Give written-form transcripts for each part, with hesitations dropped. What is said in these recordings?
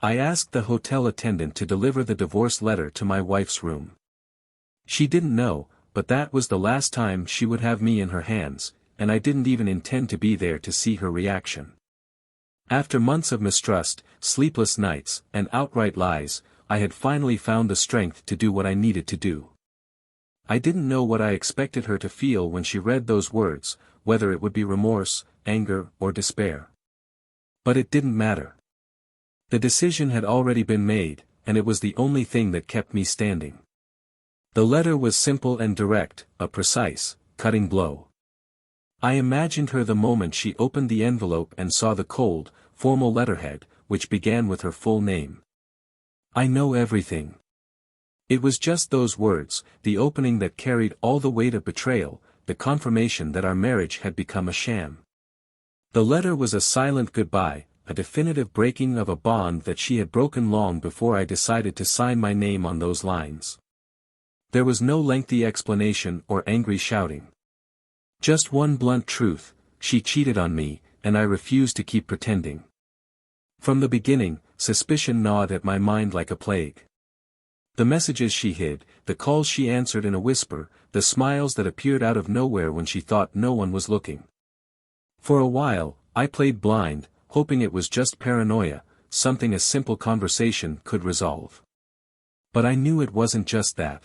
I asked the hotel attendant to deliver the divorce letter to my wife's room. She didn't know, but that was the last time she would have me in her hands, and I didn't even intend to be there to see her reaction. After months of mistrust, sleepless nights, and outright lies, I had finally found the strength to do what I needed to do. I didn't know what I expected her to feel when she read those words, whether it would be remorse, anger, or despair. But it didn't matter. The decision had already been made, and it was the only thing that kept me standing. The letter was simple and direct, a precise, cutting blow. I imagined her the moment she opened the envelope and saw the cold, formal letterhead, which began with her full name. I know everything. It was just those words, the opening that carried all the weight of betrayal, the confirmation that our marriage had become a sham. The letter was a silent goodbye, a definitive breaking of a bond that she had broken long before I decided to sign my name on those lines. There was no lengthy explanation or angry shouting. Just one blunt truth: she cheated on me, and I refused to keep pretending. From the beginning, suspicion gnawed at my mind like a plague. The messages she hid, the calls she answered in a whisper, the smiles that appeared out of nowhere when she thought no one was looking. For a while, I played blind, hoping it was just paranoia, something a simple conversation could resolve. But I knew it wasn't just that.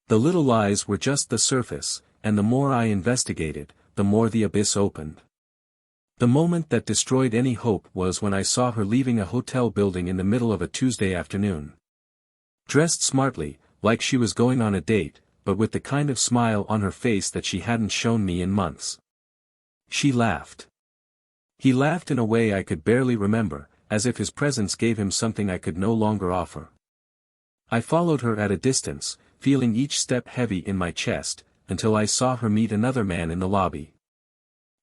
The little lies were just the surface, and the more I investigated, the more the abyss opened. The moment that destroyed any hope was when I saw her leaving a hotel building in the middle of a Tuesday afternoon. Dressed smartly, like she was going on a date, but with the kind of smile on her face that she hadn't shown me in months. She laughed. He laughed in a way I could barely remember, as if his presence gave him something I could no longer offer. I followed her at a distance, feeling each step heavy in my chest, until I saw her meet another man in the lobby.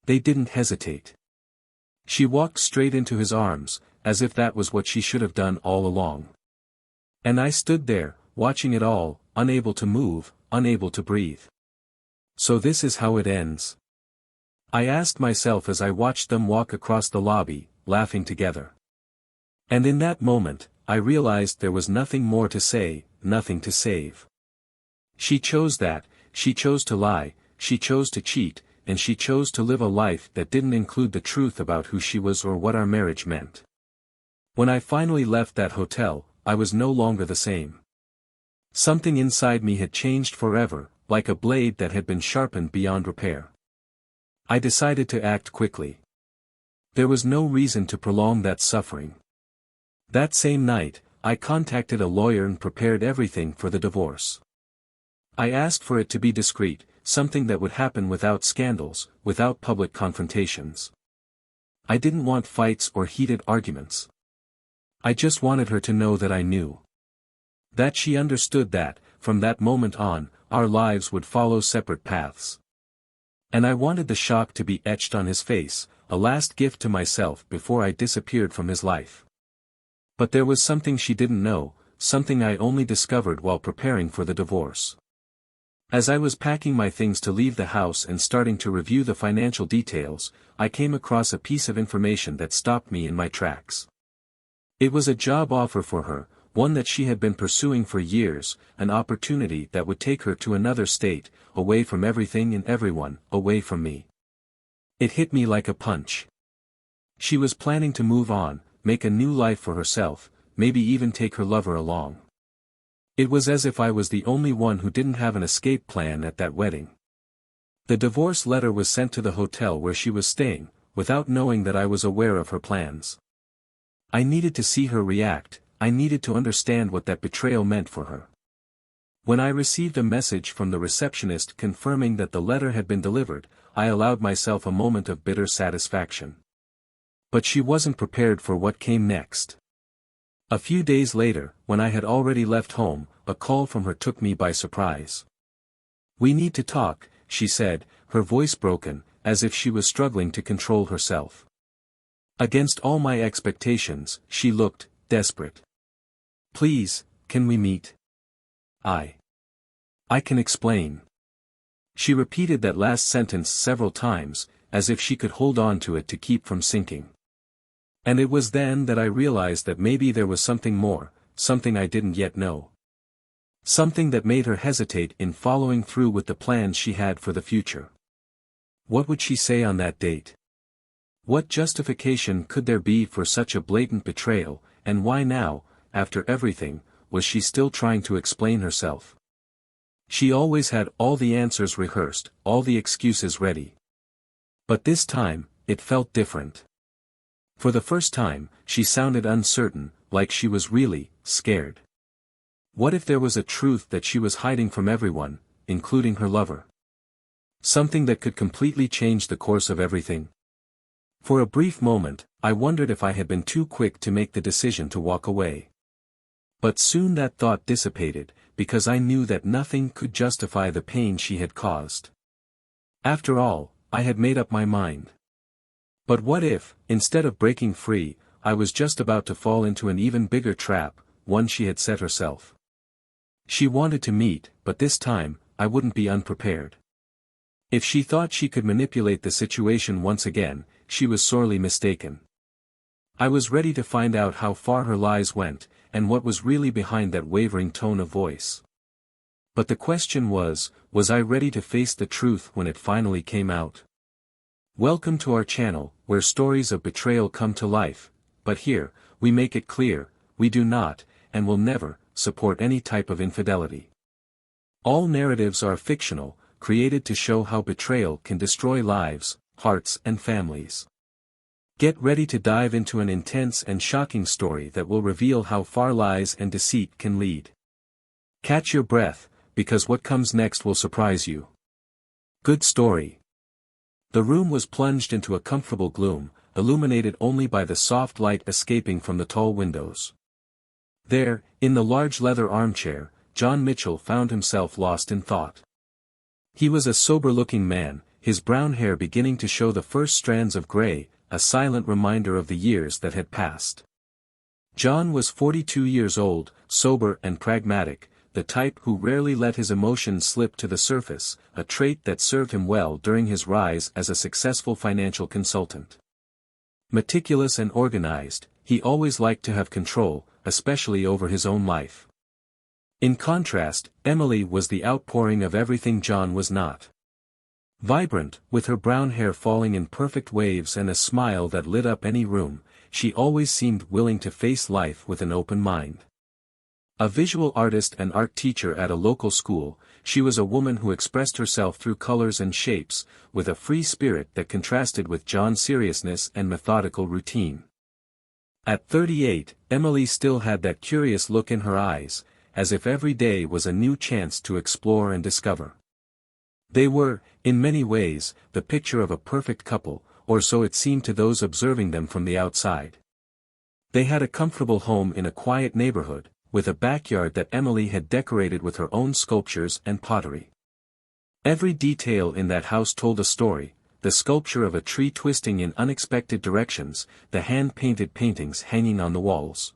They didn't hesitate. She walked straight into his arms, as if that was what she should have done all along. And I stood there, watching it all, unable to move, unable to breathe. So this is how it ends? I asked myself as I watched them walk across the lobby, laughing together. And in that moment, I realized there was nothing more to say, nothing to save. She chose that, she chose to lie, she chose to cheat, and she chose to live a life that didn't include the truth about who she was or what our marriage meant. When I finally left that hotel, I was no longer the same. Something inside me had changed forever, like a blade that had been sharpened beyond repair. I decided to act quickly. There was no reason to prolong that suffering. That same night, I contacted a lawyer and prepared everything for the divorce. I asked for it to be discreet, something that would happen without scandals, without public confrontations. I didn't want fights or heated arguments. I just wanted her to know that I knew. That she understood that, from that moment on, our lives would follow separate paths. And I wanted the shock to be etched on his face, a last gift to myself before I disappeared from his life. But there was something she didn't know, something I only discovered while preparing for the divorce. As I was packing my things to leave the house and starting to review the financial details, I came across a piece of information that stopped me in my tracks. It was a job offer for her, one that she had been pursuing for years, an opportunity that would take her to another state, away from everything and everyone, away from me. It hit me like a punch. She was planning to move on, make a new life for herself, maybe even take her lover along. It was as if I was the only one who didn't have an escape plan at that wedding. The divorce letter was sent to the hotel where she was staying, without knowing that I was aware of her plans. I needed to see her react, I needed to understand what that betrayal meant for her. When I received a message from the receptionist confirming that the letter had been delivered, I allowed myself a moment of bitter satisfaction. But she wasn't prepared for what came next. A few days later, when I had already left home, a call from her took me by surprise. "We need to talk," she said, her voice broken, as if she was struggling to control herself. Against all my expectations, she looked desperate. "Please, can we meet? I can explain." She repeated that last sentence several times, as if she could hold on to it to keep from sinking. And it was then that I realized that maybe there was something more, something I didn't yet know. Something that made her hesitate in following through with the plans she had for the future. What would she say on that date? What justification could there be for such a blatant betrayal, and why now, after everything, was she still trying to explain herself? She always had all the answers rehearsed, all the excuses ready. But this time, it felt different. For the first time, she sounded uncertain, like she was really scared. What if there was a truth that she was hiding from everyone, including her lover? Something that could completely change the course of everything? For a brief moment, I wondered if I had been too quick to make the decision to walk away. But soon that thought dissipated, because I knew that nothing could justify the pain she had caused. After all, I had made up my mind. But what if, instead of breaking free, I was just about to fall into an even bigger trap, one she had set herself? She wanted to meet, but this time, I wouldn't be unprepared. If she thought she could manipulate the situation once again, she was sorely mistaken. I was ready to find out how far her lies went, and what was really behind that wavering tone of voice. But the question was I ready to face the truth when it finally came out? Welcome to our channel, where stories of betrayal come to life, but here, we make it clear, we do not, and will never, support any type of infidelity. All narratives are fictional, created to show how betrayal can destroy lives, hearts and families. Get ready to dive into an intense and shocking story that will reveal how far lies and deceit can lead. Catch your breath, because what comes next will surprise you. Good story. The room was plunged into a comfortable gloom, illuminated only by the soft light escaping from the tall windows. There, in the large leather armchair, John Mitchell found himself lost in thought. He was a sober-looking man, his brown hair beginning to show the first strands of gray, a silent reminder of the years that had passed. John was 42 years old, sober and pragmatic, the type who rarely let his emotions slip to the surface, a trait that served him well during his rise as a successful financial consultant. Meticulous and organized, he always liked to have control, especially over his own life. In contrast, Emily was the outpouring of everything John was not. Vibrant, with her brown hair falling in perfect waves and a smile that lit up any room, she always seemed willing to face life with an open mind. A visual artist and art teacher at a local school, she was a woman who expressed herself through colors and shapes, with a free spirit that contrasted with John's seriousness and methodical routine. At 38, Emily still had that curious look in her eyes, as if every day was a new chance to explore and discover. They were, in many ways, the picture of a perfect couple, or so it seemed to those observing them from the outside. They had a comfortable home in a quiet neighborhood, with a backyard that Emily had decorated with her own sculptures and pottery. Every detail in that house told a story, the sculpture of a tree twisting in unexpected directions, the hand-painted paintings hanging on the walls.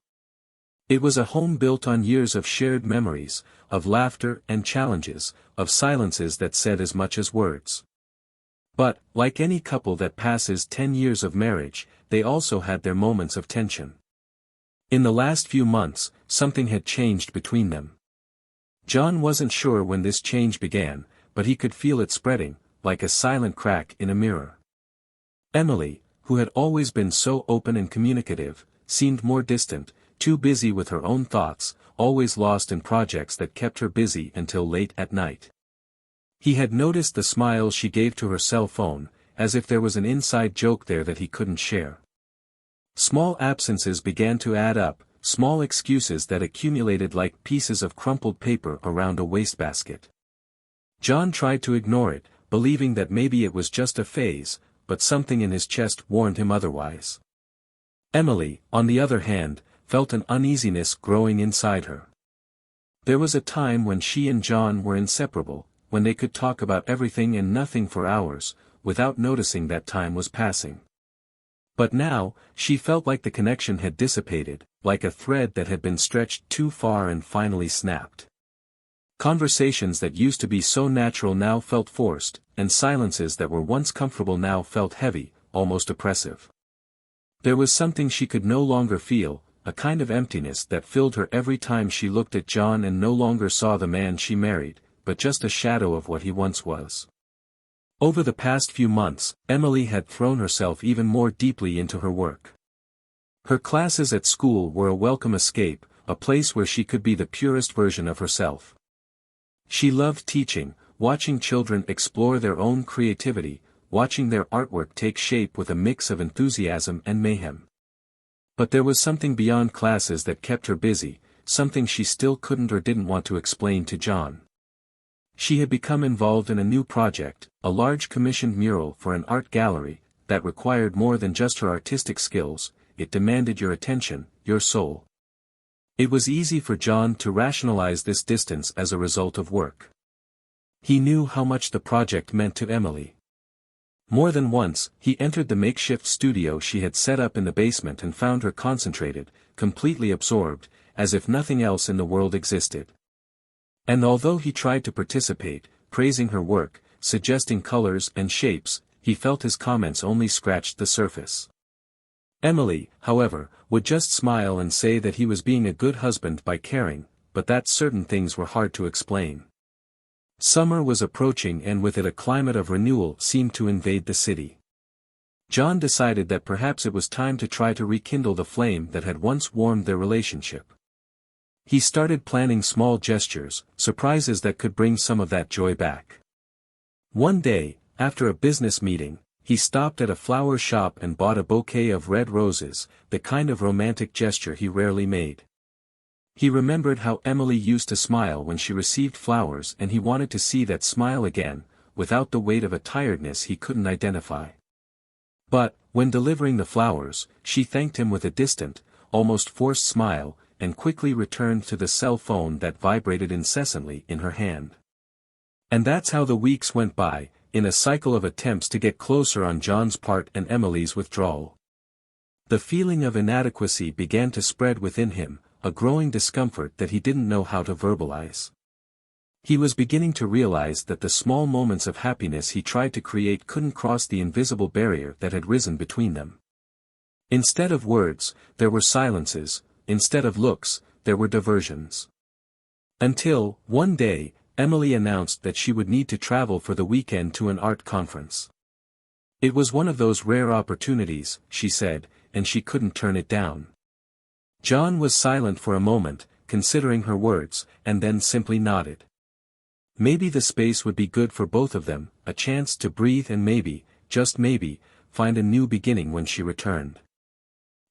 It was a home built on years of shared memories, of laughter and challenges, of silences that said as much as words. But, like any couple that passes 10 years of marriage, they also had their moments of tension. In the last few months, something had changed between them. John wasn't sure when this change began, but he could feel it spreading, like a silent crack in a mirror. Emily, who had always been so open and communicative, seemed more distant, too busy with her own thoughts, always lost in projects that kept her busy until late at night. He had noticed the smiles she gave to her cell phone, as if there was an inside joke there that he couldn't share. Small absences began to add up, small excuses that accumulated like pieces of crumpled paper around a wastebasket. John tried to ignore it, believing that maybe it was just a phase, but something in his chest warned him otherwise. Emily, on the other hand, felt an uneasiness growing inside her. There was a time when she and John were inseparable, when they could talk about everything and nothing for hours, without noticing that time was passing. But now, she felt like the connection had dissipated, like a thread that had been stretched too far and finally snapped. Conversations that used to be so natural now felt forced, and silences that were once comfortable now felt heavy, almost oppressive. There was something she could no longer feel, a kind of emptiness that filled her every time she looked at John and no longer saw the man she married, but just a shadow of what he once was. Over the past few months, Emily had thrown herself even more deeply into her work. Her classes at school were a welcome escape, a place where she could be the purest version of herself. She loved teaching, watching children explore their own creativity, watching their artwork take shape with a mix of enthusiasm and mayhem. But there was something beyond classes that kept her busy, something she still couldn't or didn't want to explain to John. She had become involved in a new project, a large commissioned mural for an art gallery, that required more than just her artistic skills. It demanded your attention, your soul. It was easy for John to rationalize this distance as a result of work. He knew how much the project meant to Emily. More than once, he entered the makeshift studio she had set up in the basement and found her concentrated, completely absorbed, as if nothing else in the world existed. And although he tried to participate, praising her work, suggesting colors and shapes, he felt his comments only scratched the surface. Emily, however, would just smile and say that he was being a good husband by caring, but that certain things were hard to explain. Summer was approaching and with it a climate of renewal seemed to invade the city. John decided that perhaps it was time to try to rekindle the flame that had once warmed their relationship. He started planning small gestures, surprises that could bring some of that joy back. One day, after a business meeting, he stopped at a flower shop and bought a bouquet of red roses, the kind of romantic gesture he rarely made. He remembered how Emily used to smile when she received flowers and he wanted to see that smile again, without the weight of a tiredness he couldn't identify. But, when delivering the flowers, she thanked him with a distant, almost forced smile, and quickly returned to the cell phone that vibrated incessantly in her hand. And that's how the weeks went by, in a cycle of attempts to get closer on John's part and Emily's withdrawal. The feeling of inadequacy began to spread within him, a growing discomfort that he didn't know how to verbalize. He was beginning to realize that the small moments of happiness he tried to create couldn't cross the invisible barrier that had risen between them. Instead of words, there were silences, instead of looks, there were diversions. Until, one day, Emily announced that she would need to travel for the weekend to an art conference. It was one of those rare opportunities, she said, and she couldn't turn it down. John was silent for a moment, considering her words, and then simply nodded. Maybe the space would be good for both of them, a chance to breathe and maybe, just maybe, find a new beginning when she returned.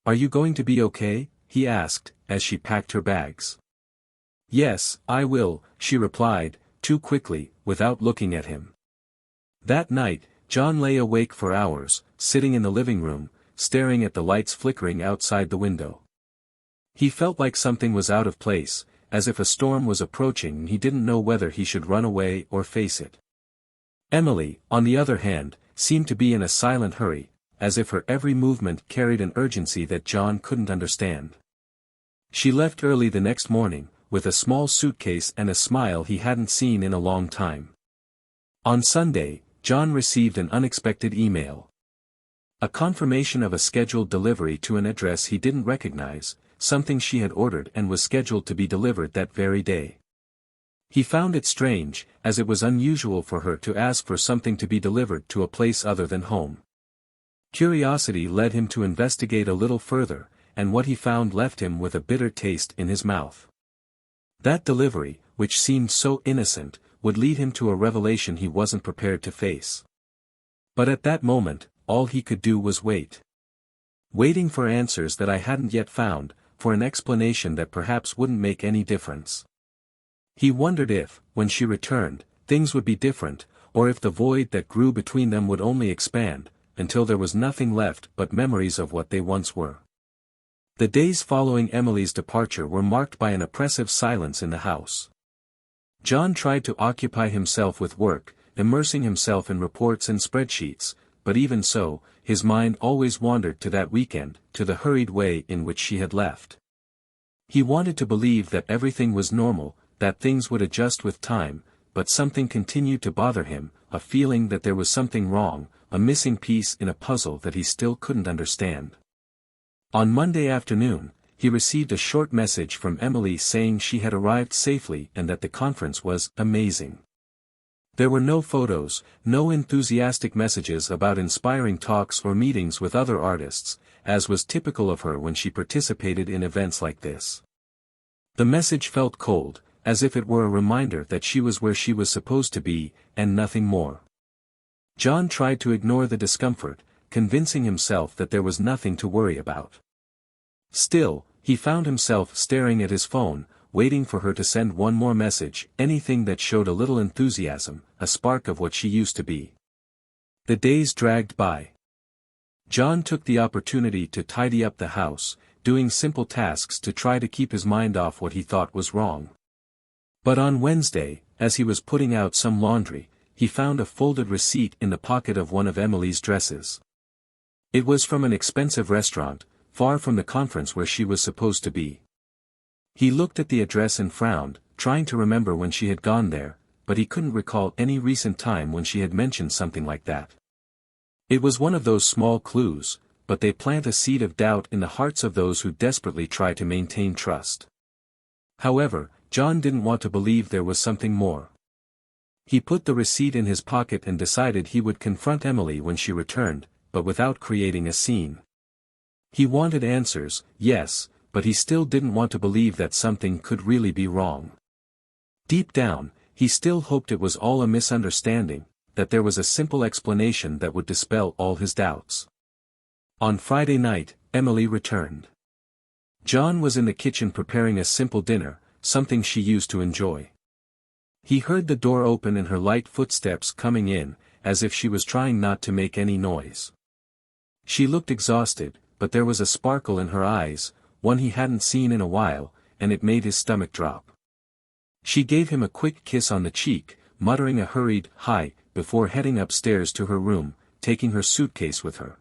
"Are you going to be okay?" he asked, as she packed her bags. "Yes, I will," she replied, too quickly, without looking at him. That night, John lay awake for hours, sitting in the living room, staring at the lights flickering outside the window. He felt like something was out of place, as if a storm was approaching and he didn't know whether he should run away or face it. Emily, on the other hand, seemed to be in a silent hurry, as if her every movement carried an urgency that John couldn't understand. She left early the next morning, with a small suitcase and a smile he hadn't seen in a long time. On Sunday, John received an unexpected email. A confirmation of a scheduled delivery to an address he didn't recognize, something she had ordered and was scheduled to be delivered that very day. He found it strange, as it was unusual for her to ask for something to be delivered to a place other than home. Curiosity led him to investigate a little further, and what he found left him with a bitter taste in his mouth. That delivery, which seemed so innocent, would lead him to a revelation he wasn't prepared to face. But at that moment, all he could do was wait. Waiting for answers that I hadn't yet found, for an explanation that perhaps wouldn't make any difference. He wondered if, when she returned, things would be different, or if the void that grew between them would only expand, until there was nothing left but memories of what they once were. The days following Emily's departure were marked by an oppressive silence in the house. John tried to occupy himself with work, immersing himself in reports and spreadsheets, but even so, his mind always wandered to that weekend, to the hurried way in which she had left. He wanted to believe that everything was normal, that things would adjust with time, but something continued to bother him, a feeling that there was something wrong, a missing piece in a puzzle that he still couldn't understand. On Monday afternoon, he received a short message from Emily saying she had arrived safely and that the conference was amazing. There were no photos, no enthusiastic messages about inspiring talks or meetings with other artists, as was typical of her when she participated in events like this. The message felt cold, as if it were a reminder that she was where she was supposed to be, and nothing more. John tried to ignore the discomfort, convincing himself that there was nothing to worry about. Still, he found himself staring at his phone, waiting for her to send one more message, anything that showed a little enthusiasm, a spark of what she used to be. The days dragged by. John took the opportunity to tidy up the house, doing simple tasks to try to keep his mind off what he thought was wrong. But on Wednesday, as he was putting out some laundry, he found a folded receipt in the pocket of one of Emily's dresses. It was from an expensive restaurant, far from the conference where she was supposed to be. He looked at the address and frowned, trying to remember when she had gone there, but he couldn't recall any recent time when she had mentioned something like that. It was one of those small clues, but they plant a seed of doubt in the hearts of those who desperately try to maintain trust. However, John didn't want to believe there was something more. He put the receipt in his pocket and decided he would confront Emily when she returned, but without creating a scene. He wanted answers, yes, but he still didn't want to believe that something could really be wrong. Deep down, he still hoped it was all a misunderstanding, that there was a simple explanation that would dispel all his doubts. On Friday night, Emily returned. John was in the kitchen preparing a simple dinner, something she used to enjoy. He heard the door open and her light footsteps coming in, as if she was trying not to make any noise. She looked exhausted, but there was a sparkle in her eyes, one he hadn't seen in a while, and it made his stomach drop. She gave him a quick kiss on the cheek, muttering a hurried "hi," before heading upstairs to her room, taking her suitcase with her.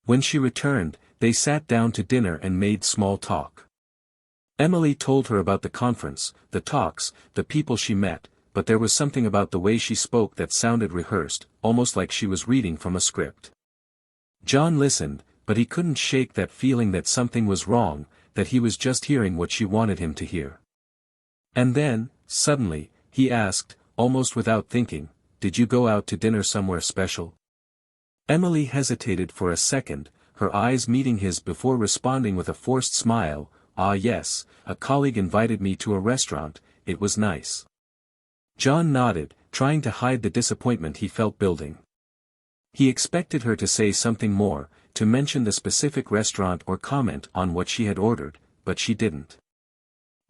When she returned, they sat down to dinner and made small talk. Emily told her about the conference, the talks, the people she met, but there was something about the way she spoke that sounded rehearsed, almost like she was reading from a script. John listened, but he couldn't shake that feeling that something was wrong, that he was just hearing what she wanted him to hear. And then, suddenly, he asked, almost without thinking, "Did you go out to dinner somewhere special?" Emily hesitated for a second, her eyes meeting his before responding with a forced smile, "Ah yes, a colleague invited me to a restaurant, it was nice." John nodded, trying to hide the disappointment he felt building. He expected her to say something more, to mention the specific restaurant or comment on what she had ordered, but she didn't.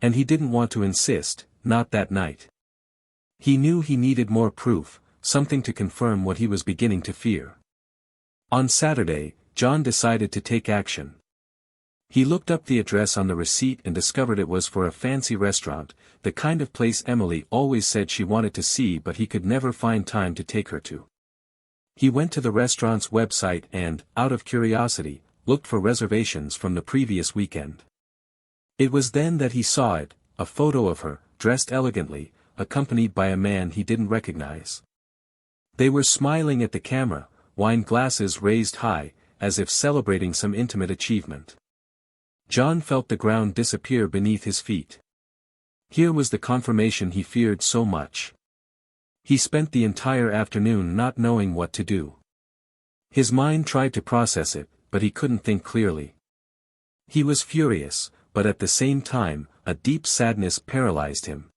And he didn't want to insist, not that night. He knew he needed more proof, something to confirm what he was beginning to fear. On Saturday, John decided to take action. He looked up the address on the receipt and discovered it was for a fancy restaurant, the kind of place Emily always said she wanted to see but he could never find time to take her to. He went to the restaurant's website and, out of curiosity, looked for reservations from the previous weekend. It was then that he saw it, a photo of her, dressed elegantly, accompanied by a man he didn't recognize. They were smiling at the camera, wine glasses raised high, as if celebrating some intimate achievement. John felt the ground disappear beneath his feet. Here was the confirmation he feared so much. He spent the entire afternoon not knowing what to do. His mind tried to process it, but he couldn't think clearly. He was furious, but at the same time, a deep sadness paralyzed him.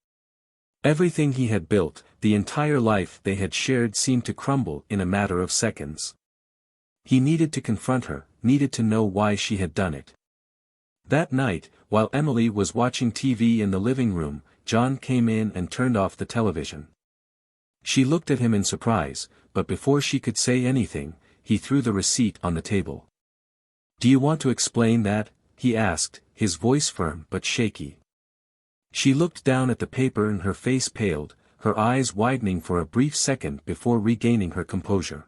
Everything he had built, the entire life they had shared seemed to crumble in a matter of seconds. He needed to confront her, needed to know why she had done it. That night, while Emily was watching TV in the living room, John came in and turned off the television. She looked at him in surprise, but before she could say anything, he threw the receipt on the table. "Do you want to explain that?" he asked, his voice firm but shaky. She looked down at the paper and her face paled, her eyes widening for a brief second before regaining her composure.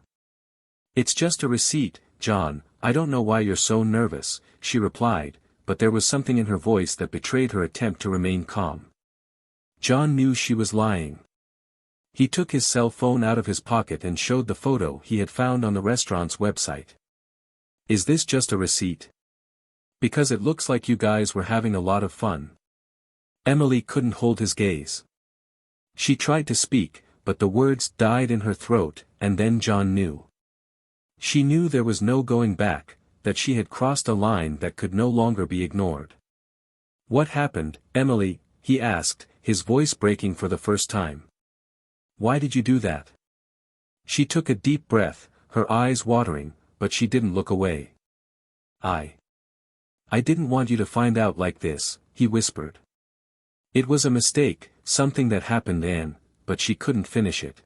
"It's just a receipt, John, I don't know why you're so nervous," she replied, but there was something in her voice that betrayed her attempt to remain calm. John knew she was lying. He took his cell phone out of his pocket and showed the photo he had found on the restaurant's website. "Is this just a receipt?" Because it looks like you guys were having a lot of fun. Emily couldn't hold his gaze. She tried to speak, but the words died in her throat, and then John knew. She knew there was no going back, that she had crossed a line that could no longer be ignored. "What happened, Emily?" he asked, his voice breaking for the first time. "Why did you do that?" She took a deep breath, her eyes watering, but she didn't look away. I didn't want you to find out like this," he whispered. It was a mistake, something that happened but she couldn't finish it.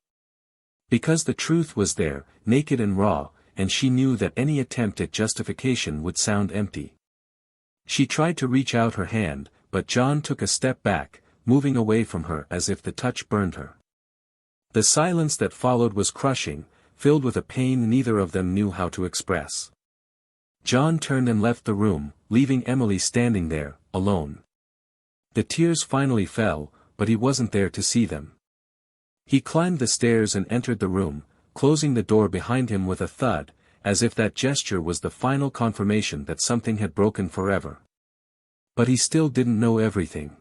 Because the truth was there, naked and raw, and she knew that any attempt at justification would sound empty. She tried to reach out her hand, but John took a step back, moving away from her as if the touch burned her. The silence that followed was crushing, filled with a pain neither of them knew how to express. John turned and left the room, leaving Emily standing there, alone. The tears finally fell, but he wasn't there to see them. He climbed the stairs and entered the room, closing the door behind him with a thud, as if that gesture was the final confirmation that something had broken forever. But he still didn't know everything.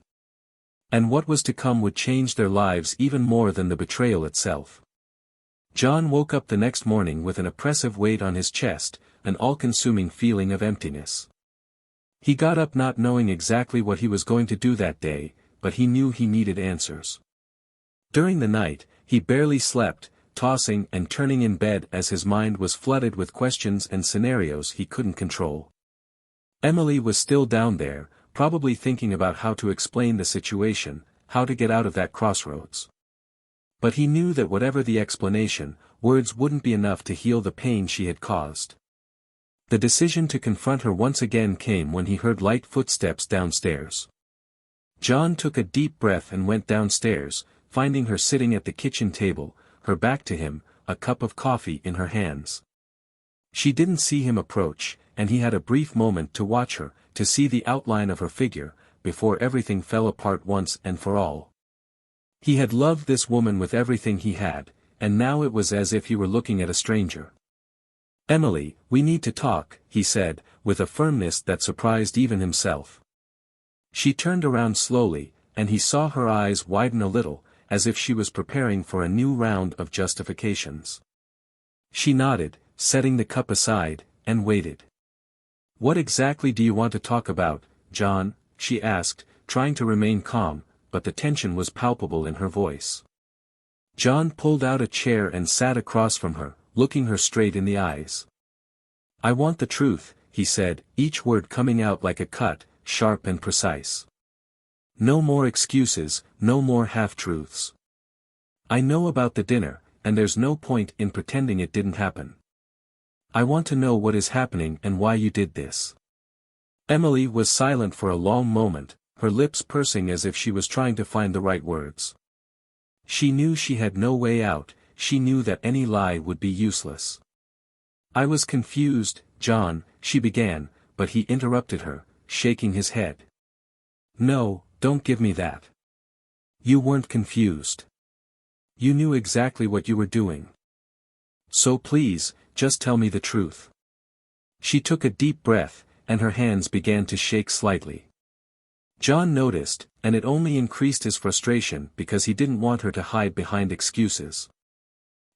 And what was to come would change their lives even more than the betrayal itself. John woke up the next morning with an oppressive weight on his chest, an all-consuming feeling of emptiness. He got up not knowing exactly what he was going to do that day, but he knew he needed answers. During the night, he barely slept, tossing and turning in bed as his mind was flooded with questions and scenarios he couldn't control. Emily was still down there, probably thinking about how to explain the situation, how to get out of that crossroads. But he knew that whatever the explanation, words wouldn't be enough to heal the pain she had caused. The decision to confront her once again came when he heard light footsteps downstairs. John took a deep breath and went downstairs, finding her sitting at the kitchen table, her back to him, a cup of coffee in her hands. She didn't see him approach, and he had a brief moment to watch her, to see the outline of her figure, before everything fell apart once and for all. He had loved this woman with everything he had, and now it was as if he were looking at a stranger. "Emily, we need to talk," he said, with a firmness that surprised even himself. She turned around slowly, and he saw her eyes widen a little, as if she was preparing for a new round of justifications. She nodded, setting the cup aside, and waited. "What exactly do you want to talk about, John?" she asked, trying to remain calm, but the tension was palpable in her voice. John pulled out a chair and sat across from her, looking her straight in the eyes. "I want the truth," he said, each word coming out like a cut, sharp and precise. "No more excuses, no more half-truths. I know about the dinner, and there's no point in pretending it didn't happen. I want to know what is happening and why you did this." Emily was silent for a long moment, her lips pursing as if she was trying to find the right words. She knew she had no way out, she knew that any lie would be useless. "I was confused, John," she began, but he interrupted her, shaking his head. "No, don't give me that. You weren't confused. You knew exactly what you were doing. So please, just tell me the truth." She took a deep breath, and her hands began to shake slightly. John noticed, and it only increased his frustration because he didn't want her to hide behind excuses.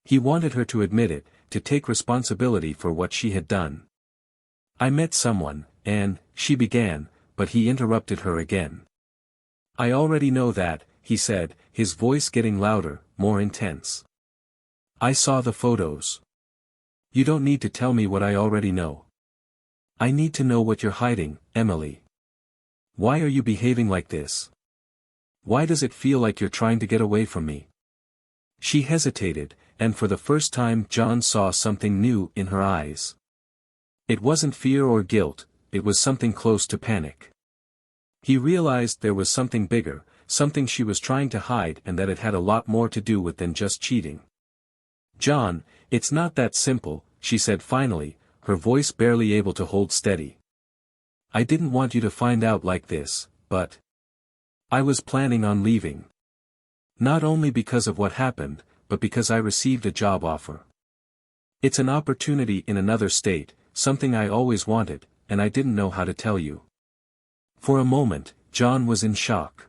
He wanted her to admit it, to take responsibility for what she had done. "I met someone, and," she began, but he interrupted her again. "I already know that," he said, his voice getting louder, more intense. "I saw the photos. You don't need to tell me what I already know. I need to know what you're hiding, Emily. Why are you behaving like this? Why does it feel like you're trying to get away from me?" She hesitated, and for the first time John saw something new in her eyes. It wasn't fear or guilt, it was something close to panic. He realized there was something bigger, something she was trying to hide and that it had a lot more to do with than just cheating. "John, it's not that simple," she said finally, her voice barely able to hold steady. "I didn't want you to find out like this, but I was planning on leaving. Not only because of what happened, but because I received a job offer. It's an opportunity in another state, something I always wanted, and I didn't know how to tell you." For a moment, John was in shock.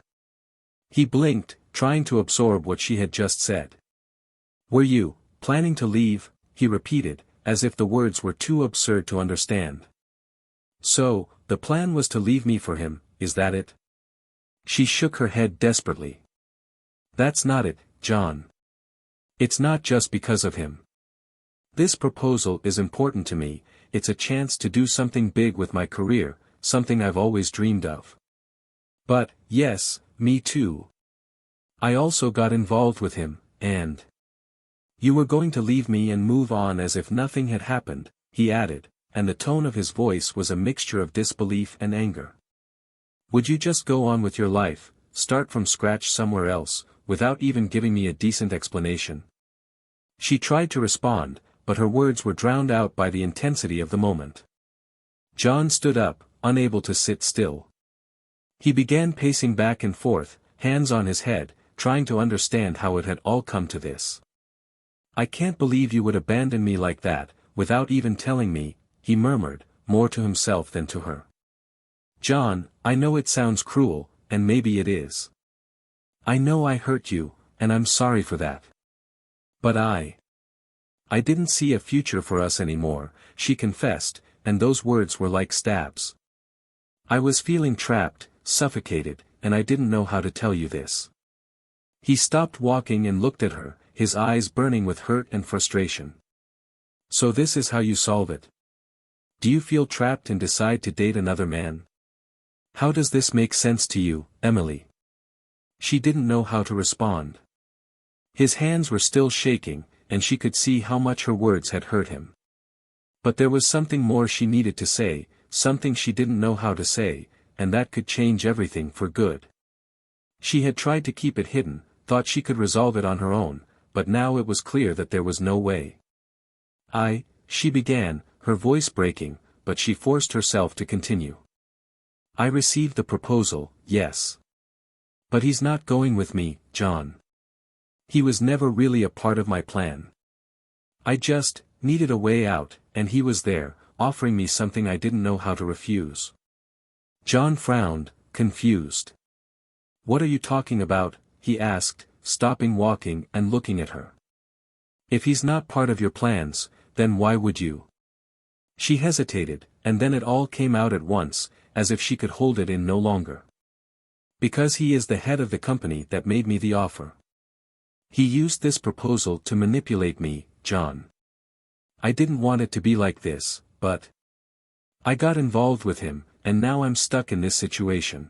He blinked, trying to absorb what she had just said. "Were you planning to leave?" he repeated, as if the words were too absurd to understand. "So, the plan was to leave me for him, is that it?" She shook her head desperately. "That's not it, John. It's not just because of him. This proposal is important to me, it's a chance to do something big with my career, something I've always dreamed of. But, yes, me too. I also got involved with him, and you were going to leave me and move on as if nothing had happened," he added, and the tone of his voice was a mixture of disbelief and anger. "Would you just go on with your life, start from scratch somewhere else, without even giving me a decent explanation?" She tried to respond, but her words were drowned out by the intensity of the moment. John stood up, unable to sit still. He began pacing back and forth, hands on his head, trying to understand how it had all come to this. "I can't believe you would abandon me like that, without even telling me," he murmured, more to himself than to her. "John, I know it sounds cruel, and maybe it is. I know I hurt you, and I'm sorry for that. But I didn't see a future for us anymore," she confessed, and those words were like stabs. "I was feeling trapped, suffocated, and I didn't know how to tell you this." He stopped walking and looked at her, his eyes burning with hurt and frustration. "So this is how you solve it? Do you feel trapped and decide to date another man? How does this make sense to you, Emily?" She didn't know how to respond. His hands were still shaking, and she could see how much her words had hurt him. But there was something more she needed to say, something she didn't know how to say, and that could change everything for good. She had tried to keep it hidden, thought she could resolve it on her own, but now it was clear that there was no way. She began, her voice breaking, but she forced herself to continue. "I received the proposal, yes. But he's not going with me, John. He was never really a part of my plan. I just needed a way out, and he was there, offering me something I didn't know how to refuse." John frowned, confused. "What are you talking about?" he asked, stopping walking and looking at her. "If he's not part of your plans, then why would you?" She hesitated, and then it all came out at once, as if she could hold it in no longer. "Because he is the head of the company that made me the offer. He used this proposal to manipulate me, John. I didn't want it to be like this, but I got involved with him, and now I'm stuck in this situation.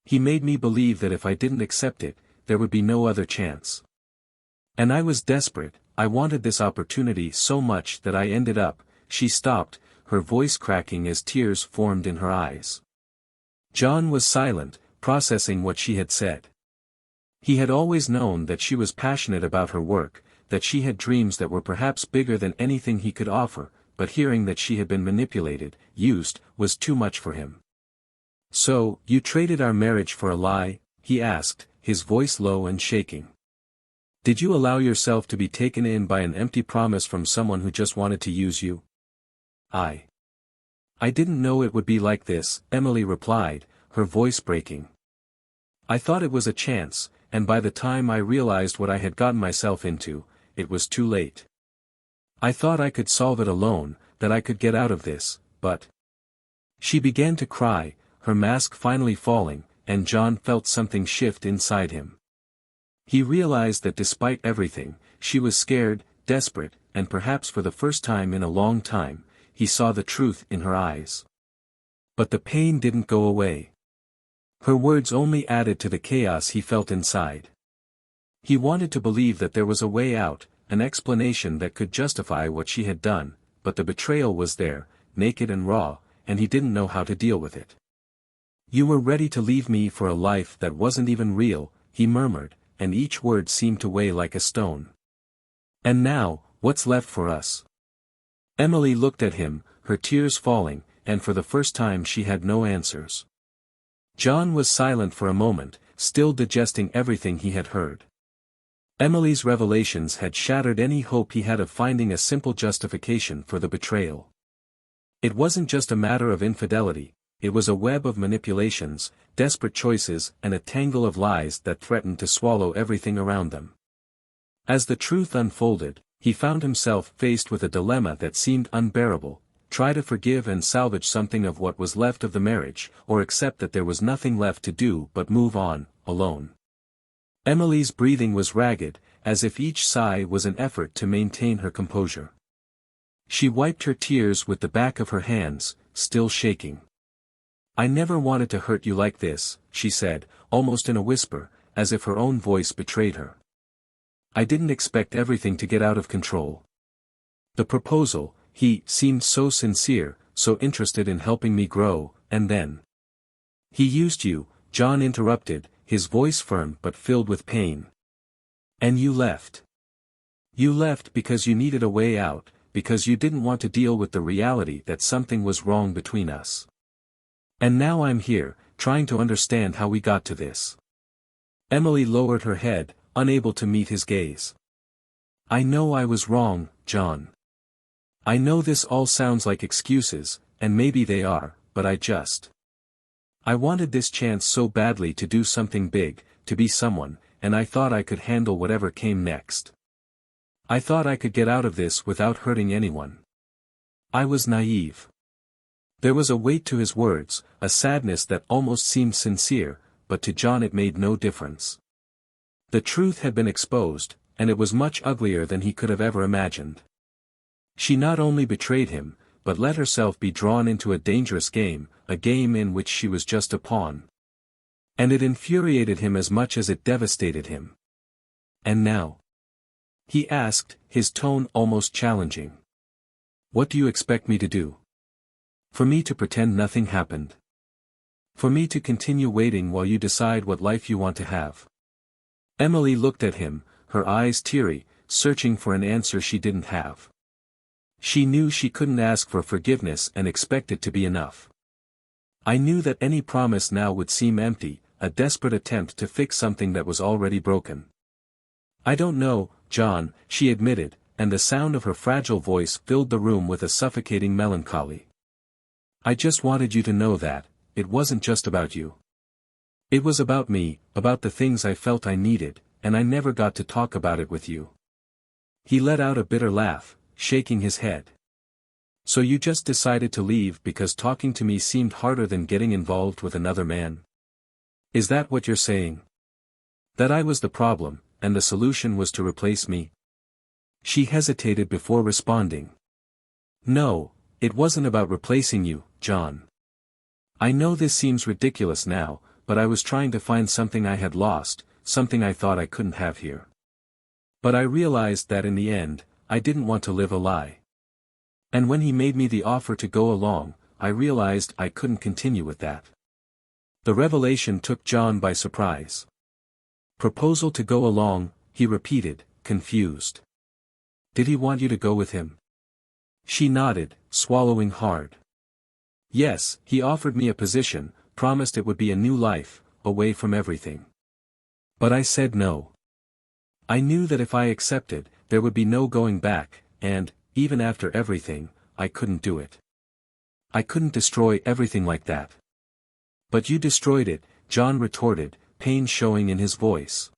He made me believe that if I didn't accept it, there would be no other chance. And I was desperate, I wanted this opportunity so much that I ended up." She stopped, her voice cracking as tears formed in her eyes. John was silent, processing what she had said. He had always known that she was passionate about her work, that she had dreams that were perhaps bigger than anything he could offer, but hearing that she had been manipulated, used, was too much for him. "So, you traded our marriage for a lie?" he asked, his voice low and shaking. "Did you allow yourself to be taken in by an empty promise from someone who just wanted to use you?" I didn't know it would be like this," Emily replied, her voice breaking. "I thought it was a chance, and by the time I realized what I had gotten myself into, it was too late. I thought I could solve it alone, that I could get out of this, but—" She began to cry, her mask finally falling, and John felt something shift inside him. He realized that despite everything, she was scared, desperate, and perhaps for the first time in a long time, he saw the truth in her eyes. But the pain didn't go away. Her words only added to the chaos he felt inside. He wanted to believe that there was a way out, an explanation that could justify what she had done, but the betrayal was there, naked and raw, and he didn't know how to deal with it. "You were ready to leave me for a life that wasn't even real," he murmured, and each word seemed to weigh like a stone. "And now, what's left for us?" Emily looked at him, her tears falling, and for the first time she had no answers. John was silent for a moment, still digesting everything he had heard. Emily's revelations had shattered any hope he had of finding a simple justification for the betrayal. It wasn't just a matter of infidelity, it was a web of manipulations, desperate choices and a tangle of lies that threatened to swallow everything around them. As the truth unfolded, he found himself faced with a dilemma that seemed unbearable: try to forgive and salvage something of what was left of the marriage, or accept that there was nothing left to do but move on, alone. Emily's breathing was ragged, as if each sigh was an effort to maintain her composure. She wiped her tears with the back of her hands, still shaking. "I never wanted to hurt you like this," she said, almost in a whisper, as if her own voice betrayed her. "I didn't expect everything to get out of control." The proposal, he seemed so sincere, so interested in helping me grow, and then. "He used you," John interrupted, his voice firm but filled with pain. "And you left. You left because you needed a way out, because you didn't want to deal with the reality that something was wrong between us. And now I'm here, trying to understand how we got to this." Emily lowered her head, unable to meet his gaze. "I know I was wrong, John. I know this all sounds like excuses, and maybe they are, but I wanted this chance so badly to do something big, to be someone, and I thought I could handle whatever came next. I thought I could get out of this without hurting anyone. I was naive." There was a weight to his words, a sadness that almost seemed sincere, but to John it made no difference. The truth had been exposed, and it was much uglier than he could have ever imagined. She not only betrayed him, but let herself be drawn into a dangerous game, a game in which she was just a pawn. And it infuriated him as much as it devastated him. "And now?" he asked, his tone almost challenging. "What do you expect me to do? For me to pretend nothing happened? For me to continue waiting while you decide what life you want to have?" Emily looked at him, her eyes teary, searching for an answer she didn't have. She knew she couldn't ask for forgiveness and expect it to be enough. "I knew that any promise now would seem empty, a desperate attempt to fix something that was already broken." "I don't know, John," she admitted, and the sound of her fragile voice filled the room with a suffocating melancholy. "I just wanted you to know that it wasn't just about you. It was about me, about the things I felt I needed, and I never got to talk about it with you." He let out a bitter laugh, shaking his head. "So you just decided to leave because talking to me seemed harder than getting involved with another man? Is that what you're saying? That I was the problem, and the solution was to replace me?" She hesitated before responding. "No, it wasn't about replacing you, John. I know this seems ridiculous now, but I was trying to find something I had lost, something I thought I couldn't have here. But I realized that in the end, I didn't want to live a lie. And when he made me the offer to go along, I realized I couldn't continue with that." The revelation took John by surprise. "Proposal to go along," he repeated, confused. "Did he want you to go with him?" She nodded, swallowing hard. "Yes, he offered me a position, promised it would be a new life, away from everything. But I said no. I knew that if I accepted, there would be no going back, and, even after everything, I couldn't do it. I couldn't destroy everything like that." "But you destroyed it," John retorted, pain showing in his voice.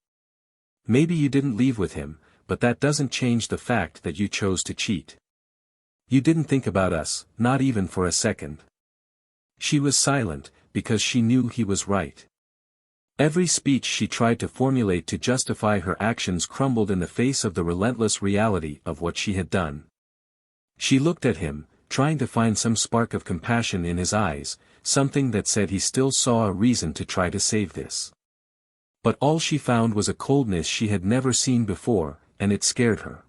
"Maybe you didn't leave with him, but that doesn't change the fact that you chose to cheat. You didn't think about us, not even for a second." She was silent, because she knew he was right. Every speech she tried to formulate to justify her actions crumbled in the face of the relentless reality of what she had done. She looked at him, trying to find some spark of compassion in his eyes, something that said he still saw a reason to try to save this. But all she found was a coldness she had never seen before, and it scared her.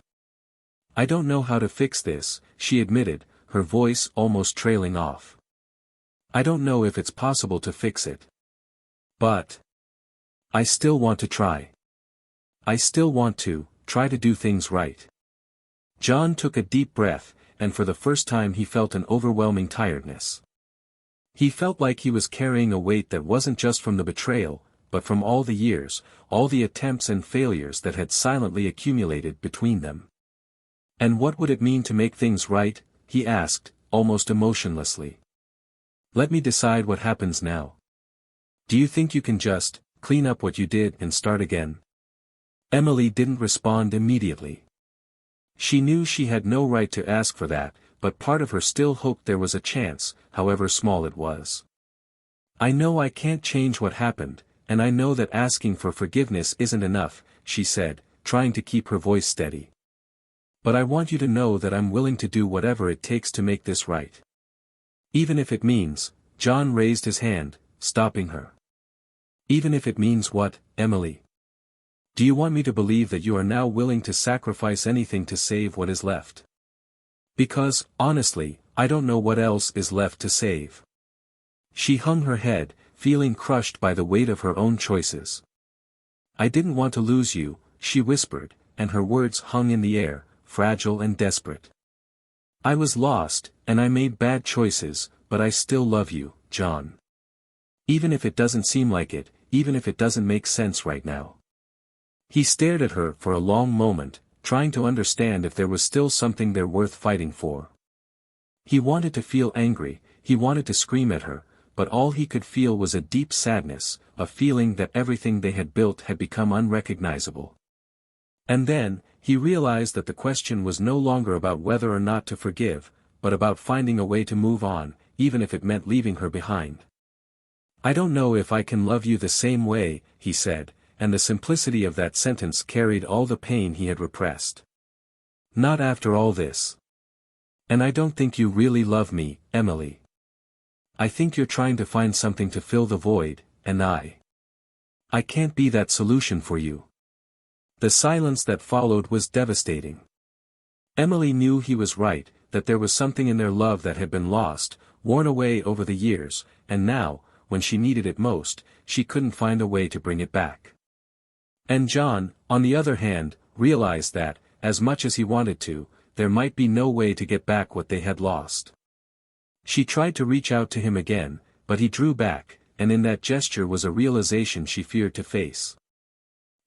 "I don't know how to fix this," she admitted, her voice almost trailing off. "I don't know if it's possible to fix it. But I still want to try. I still want to try to do things right." John took a deep breath, and for the first time he felt an overwhelming tiredness. He felt like he was carrying a weight that wasn't just from the betrayal, but from all the years, all the attempts and failures that had silently accumulated between them. "And what would it mean to make things right?" he asked, almost emotionlessly. "Let me decide what happens now. Do you think you can just clean up what you did and start again?" Emily didn't respond immediately. She knew she had no right to ask for that, but part of her still hoped there was a chance, however small it was. "I know I can't change what happened, and I know that asking for forgiveness isn't enough," she said, trying to keep her voice steady. "But I want you to know that I'm willing to do whatever it takes to make this right. Even if it means," John raised his hand, stopping her. "Even if it means what, Emily? Do you want me to believe that you are now willing to sacrifice anything to save what is left? Because, honestly, I don't know what else is left to save." She hung her head, feeling crushed by the weight of her own choices. "I didn't want to lose you," she whispered, and her words hung in the air, fragile and desperate. "I was lost, and I made bad choices, but I still love you, John. Even if it doesn't seem like it, even if it doesn't make sense right now." He stared at her for a long moment, trying to understand if there was still something there worth fighting for. He wanted to feel angry, he wanted to scream at her, but all he could feel was a deep sadness, a feeling that everything they had built had become unrecognizable. And then, he realized that the question was no longer about whether or not to forgive, but about finding a way to move on, even if it meant leaving her behind. "I don't know if I can love you the same way," he said, and the simplicity of that sentence carried all the pain he had repressed. "Not after all this. And I don't think you really love me, Emily. I think you're trying to find something to fill the void, and I can't be that solution for you." The silence that followed was devastating. Emily knew he was right, that there was something in their love that had been lost, worn away over the years, and now, when she needed it most, she couldn't find a way to bring it back. And John, on the other hand, realized that, as much as he wanted to, there might be no way to get back what they had lost. She tried to reach out to him again, but he drew back, and in that gesture was a realization she feared to face.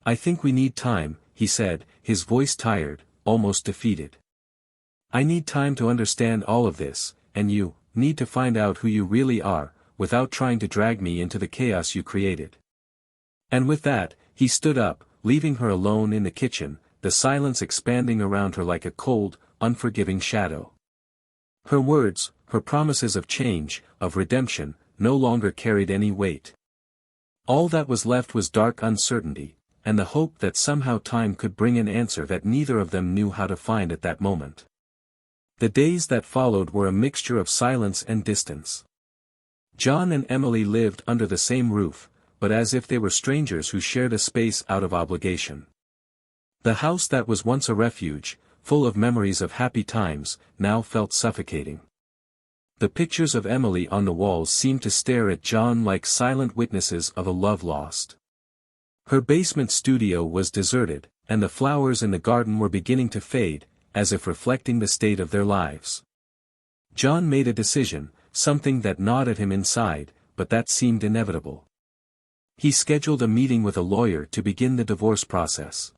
"I think we need time," he said, his voice tired, almost defeated. "I need time to understand all of this, and you need to find out who you really are, without trying to drag me into the chaos you created." And with that, he stood up, leaving her alone in the kitchen, the silence expanding around her like a cold, unforgiving shadow. Her words, her promises of change, of redemption, no longer carried any weight. All that was left was dark uncertainty, and the hope that somehow time could bring an answer that neither of them knew how to find at that moment. The days that followed were a mixture of silence and distance. John and Emily lived under the same roof, but as if they were strangers who shared a space out of obligation. The house that was once a refuge, full of memories of happy times, now felt suffocating. The pictures of Emily on the walls seemed to stare at John like silent witnesses of a love lost. Her basement studio was deserted, and the flowers in the garden were beginning to fade, as if reflecting the state of their lives. John made a decision, something that gnawed at him inside, but that seemed inevitable. He scheduled a meeting with a lawyer to begin the divorce process.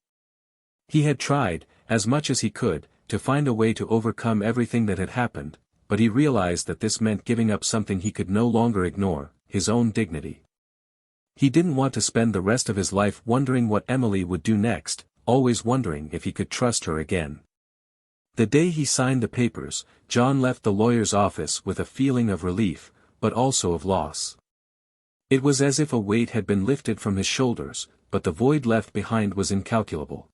He had tried, as much as he could, to find a way to overcome everything that had happened, but he realized that this meant giving up something he could no longer ignore, his own dignity. He didn't want to spend the rest of his life wondering what Emily would do next, always wondering if he could trust her again. The day he signed the papers, John left the lawyer's office with a feeling of relief, but also of loss. It was as if a weight had been lifted from his shoulders, but the void left behind was incalculable.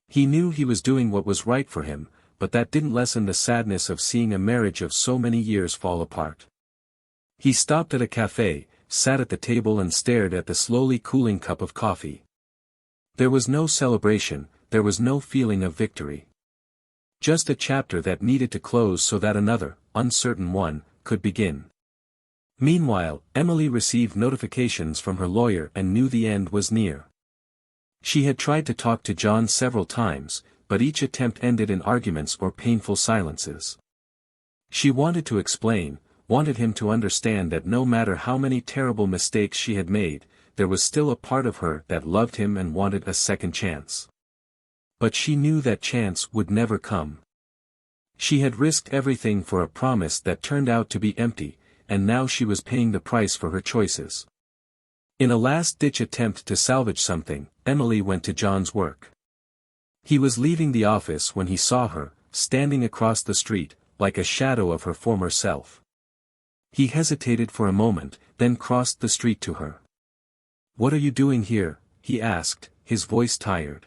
He knew he was doing what was right for him, but that didn't lessen the sadness of seeing a marriage of so many years fall apart. He stopped at a cafe, sat at the table and stared at the slowly cooling cup of coffee. There was no celebration, there was no feeling of victory. Just a chapter that needed to close so that another, uncertain one, could begin. Meanwhile, Emily received notifications from her lawyer and knew the end was near. She had tried to talk to John several times, but each attempt ended in arguments or painful silences. She wanted to explain, wanted him to understand that no matter how many terrible mistakes she had made, there was still a part of her that loved him and wanted a second chance. But she knew that chance would never come. She had risked everything for a promise that turned out to be empty, and now she was paying the price for her choices. In a last-ditch attempt to salvage something, Emily went to John's work. He was leaving the office when he saw her, standing across the street, like a shadow of her former self. He hesitated for a moment, then crossed the street to her. "What are you doing here?" he asked, his voice tired.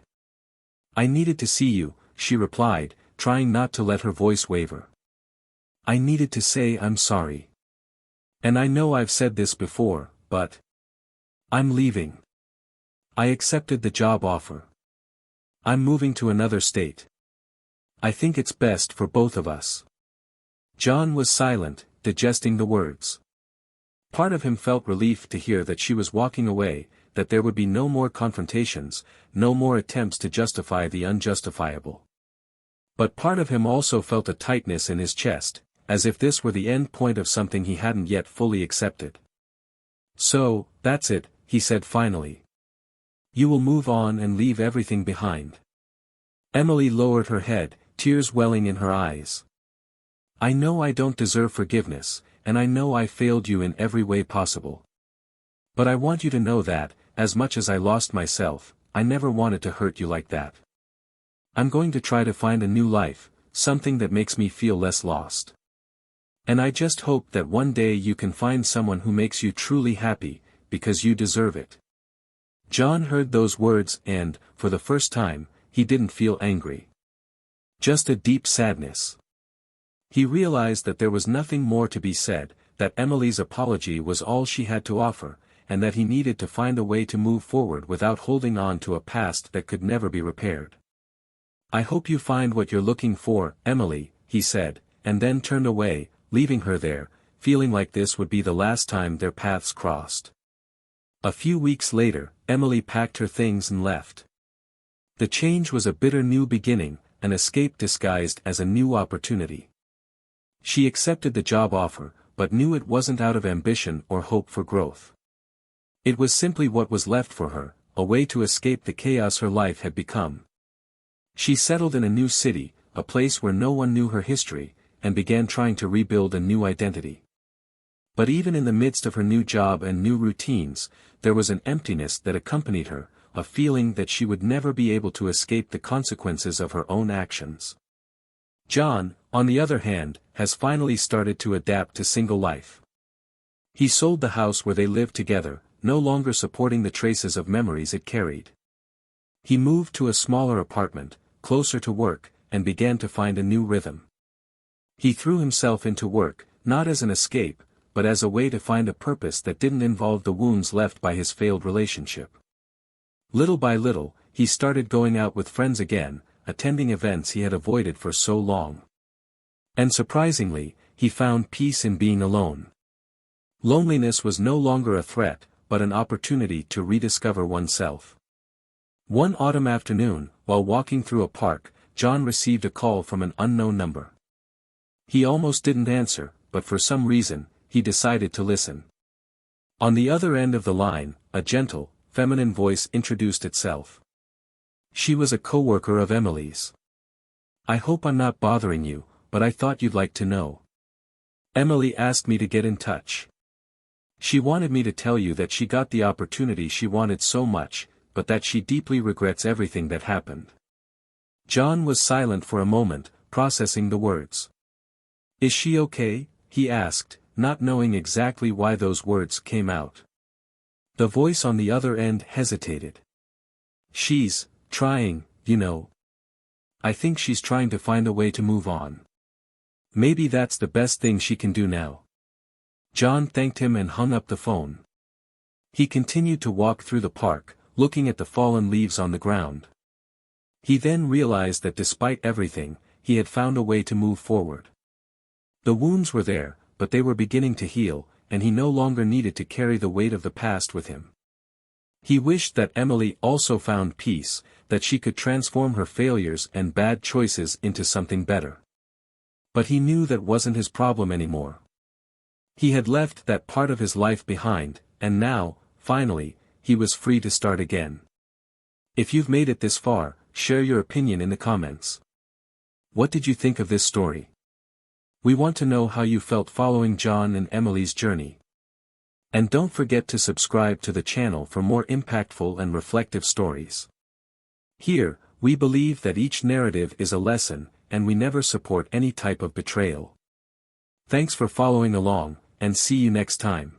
"I needed to see you," she replied, trying not to let her voice waver. "I needed to say I'm sorry. And I know I've said this before, but I'm leaving. I accepted the job offer. I'm moving to another state. I think it's best for both of us." John was silent, digesting the words. Part of him felt relief to hear that she was walking away, that there would be no more confrontations, no more attempts to justify the unjustifiable. But part of him also felt a tightness in his chest, as if this were the end point of something he hadn't yet fully accepted. "So, that's it," he said finally. "You will move on and leave everything behind." Emily lowered her head, tears welling in her eyes. "I know I don't deserve forgiveness, and I know I failed you in every way possible. But I want you to know that, as much as I lost myself, I never wanted to hurt you like that. I'm going to try to find a new life, something that makes me feel less lost. And I just hope that one day you can find someone who makes you truly happy, because you deserve it." John heard those words and, for the first time, he didn't feel angry. Just a deep sadness. He realized that there was nothing more to be said, that Emily's apology was all she had to offer, and that he needed to find a way to move forward without holding on to a past that could never be repaired. "I hope you find what you're looking for, Emily," he said, and then turned away, leaving her there, feeling like this would be the last time their paths crossed. A few weeks later, Emily packed her things and left. The change was a bitter new beginning, an escape disguised as a new opportunity. She accepted the job offer, but knew it wasn't out of ambition or hope for growth. It was simply what was left for her, a way to escape the chaos her life had become. She settled in a new city, a place where no one knew her history, and began trying to rebuild a new identity. But even in the midst of her new job and new routines, there was an emptiness that accompanied her, a feeling that she would never be able to escape the consequences of her own actions. John, on the other hand, has finally started to adapt to single life. He sold the house where they lived together, no longer supporting the traces of memories it carried. He moved to a smaller apartment, closer to work, and began to find a new rhythm. He threw himself into work, not as an escape, but as a way to find a purpose that didn't involve the wounds left by his failed relationship. Little by little, he started going out with friends again, attending events he had avoided for so long. And surprisingly, he found peace in being alone. Loneliness was no longer a threat, but an opportunity to rediscover oneself. One autumn afternoon, while walking through a park, John received a call from an unknown number. He almost didn't answer, but for some reason, he decided to listen. On the other end of the line, a gentle, feminine voice introduced itself. She was a coworker of Emily's. "I hope I'm not bothering you, but I thought you'd like to know. Emily asked me to get in touch. She wanted me to tell you that she got the opportunity she wanted so much, but that she deeply regrets everything that happened." John was silent for a moment, processing the words. "Is she okay?" he asked, not knowing exactly why those words came out. The voice on the other end hesitated. "She's trying, you know. I think she's trying to find a way to move on. Maybe that's the best thing she can do now." John thanked him and hung up the phone. He continued to walk through the park, looking at the fallen leaves on the ground. He then realized that despite everything, he had found a way to move forward. The wounds were there, but they were beginning to heal, and he no longer needed to carry the weight of the past with him. He wished that Emily also found peace, that she could transform her failures and bad choices into something better. But he knew that wasn't his problem anymore. He had left that part of his life behind, and now, finally, he was free to start again. If you've made it this far, share your opinion in the comments. What did you think of this story? We want to know how you felt following John and Emily's journey. And don't forget to subscribe to the channel for more impactful and reflective stories. Here, we believe that each narrative is a lesson, and we never support any type of betrayal. Thanks for following along, and see you next time.